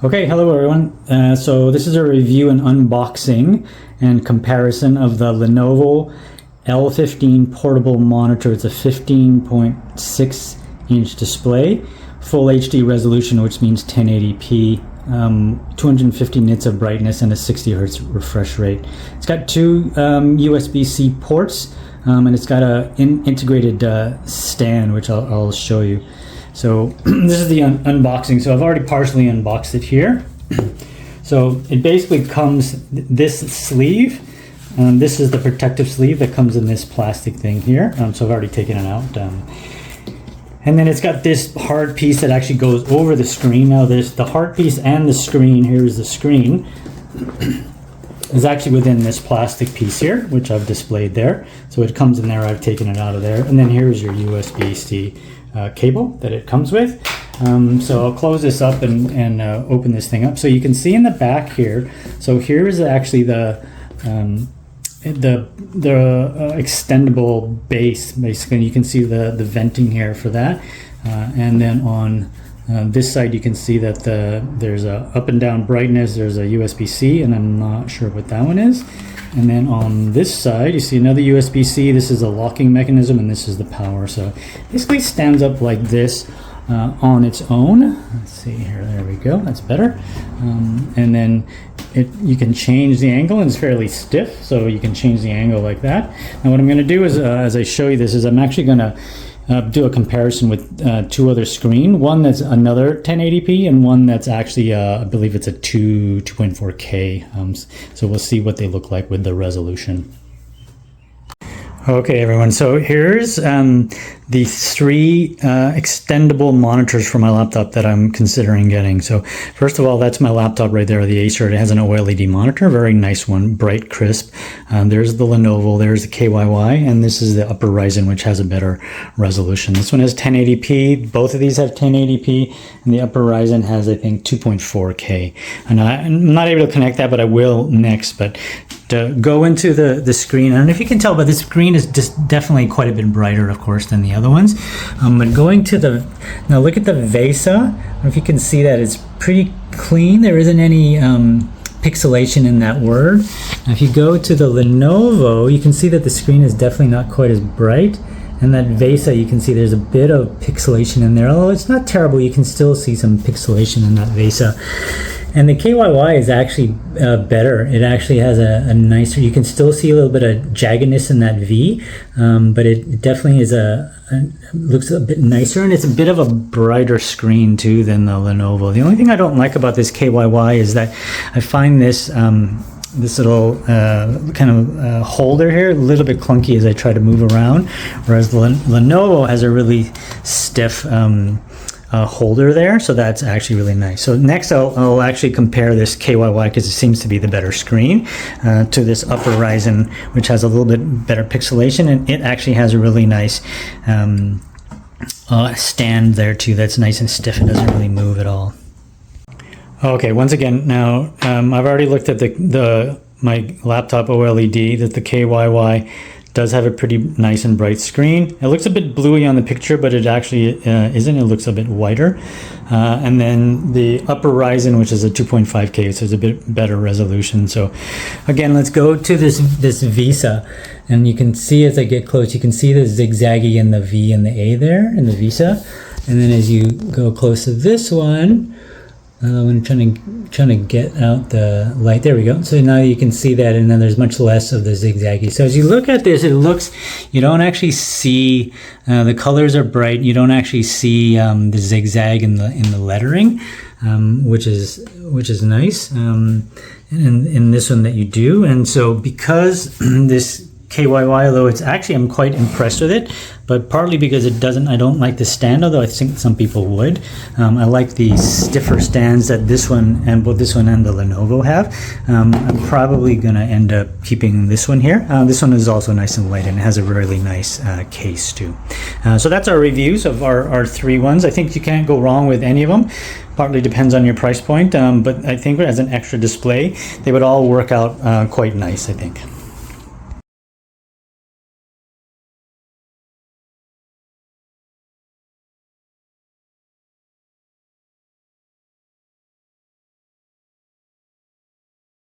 Okay, hello everyone. So this is a review and unboxing and comparison of the Lenovo L15 Portable Monitor. It's a 15.6 inch display, full HD resolution, which means 1080p, 250 nits of brightness and a 60 hertz refresh rate. It's got two USB-C ports, and it's got a integrated stand, which I'll show you. So this is the unboxing. So I've already partially unboxed it here. So it basically comes this sleeve. This is the protective sleeve that comes in this plastic thing here. So I've already taken it out. And then it's got this hard piece that actually goes over the screen. Now there's the hard piece and the screen. Here's the screen. Is actually within this plastic piece here, which I've displayed there. So it comes in there. I've taken it out of there. And then here's your USB-C cable that it comes with. So I'll close this up and open this thing up. So you can see in the back here. So here is actually the extendable base, basically. And you can see the venting here for that. And then on this side, you can see that there's a up and down brightness. There's a USB-C, and I'm not sure what that one is. And then on this side, you see another USB-C. This is a locking mechanism, and this is the power. So basically stands up like this on its own. Let's see here. There we go. That's better. And then you can change the angle, and it's fairly stiff, so you can change the angle like that. Now what I'm going to do is, as I show you this, is I'm actually going to do a comparison with two other screens. One that's another 1080p and one that's actually, I believe it's a 2.4K. So we'll see what they look like with the resolution. Okay, everyone, so here's the three extendable monitors for my laptop that I'm considering getting. So first of all, that's my laptop right there, the Acer. It has an OLED monitor, very nice one, bright, crisp. There's the Lenovo, there's the KYY, and this is the UPPERRIZON, which has a better resolution. This one has 1080p, both of these have 1080p, and the UPPERRIZON has, I think, 2.4K. And I'm not able to connect that, but I will next. But to go into the screen, I don't know if you can tell, but the screen is just definitely quite a bit brighter, of course, than the other ones. But going to now look at the VESA. I don't know if you can see that. It's pretty clean. There isn't any pixelation in that word. Now if you go to the Lenovo, you can see that the screen is definitely not quite as bright. And that VESA, you can see there's a bit of pixelation in there. Although it's not terrible, you can still see some pixelation in that VESA. And the KYY is actually better. It actually has a nicer, you can still see a little bit of jaggedness in that V, but it definitely is looks a bit nicer, and it's a bit of a brighter screen too than the Lenovo. The only thing I don't like about this KYY is that I find this this little kind of holder here a little bit clunky as I try to move around, whereas the Lenovo has a really stiff holder there, so that's actually really nice. So next I'll actually compare this KYY, because it seems to be the better screen, to this UPPERRIZON, which has a little bit better pixelation, and it actually has a really nice stand there too. That's nice and stiff. It doesn't really move at all. Okay, once again, now I've already looked at my laptop OLED, that the KYY does have a pretty nice and bright screen. It looks a bit bluey on the picture, but it actually isn't. It looks a bit whiter. And then the UPPERRIZON, which is a 2.5K, so it's a bit better resolution. So again, let's go to this VESA, and you can see as I get close, you can see the zigzaggy in the V and the A there in the VESA. And then as you go close to this one, I'm trying to get out the light. There we go. So now you can see that, and then there's much less of the zigzaggy. So as you look at this, you don't actually see the colors are bright. You don't actually see the zigzag in the lettering, which is nice. And in this one that you do, and so because this KYY, although it's actually, I'm quite impressed with it, but partly because I don't like the stand, although I think some people would. I like the stiffer stands that this one and both this one and the Lenovo have. I'm probably gonna end up keeping this one here. This one is also nice and light, and it has a really nice case too. So that's our reviews of our three ones. I think you can't go wrong with any of them. Partly depends on your price point, but I think as an extra display, they would all work out quite nice, I think.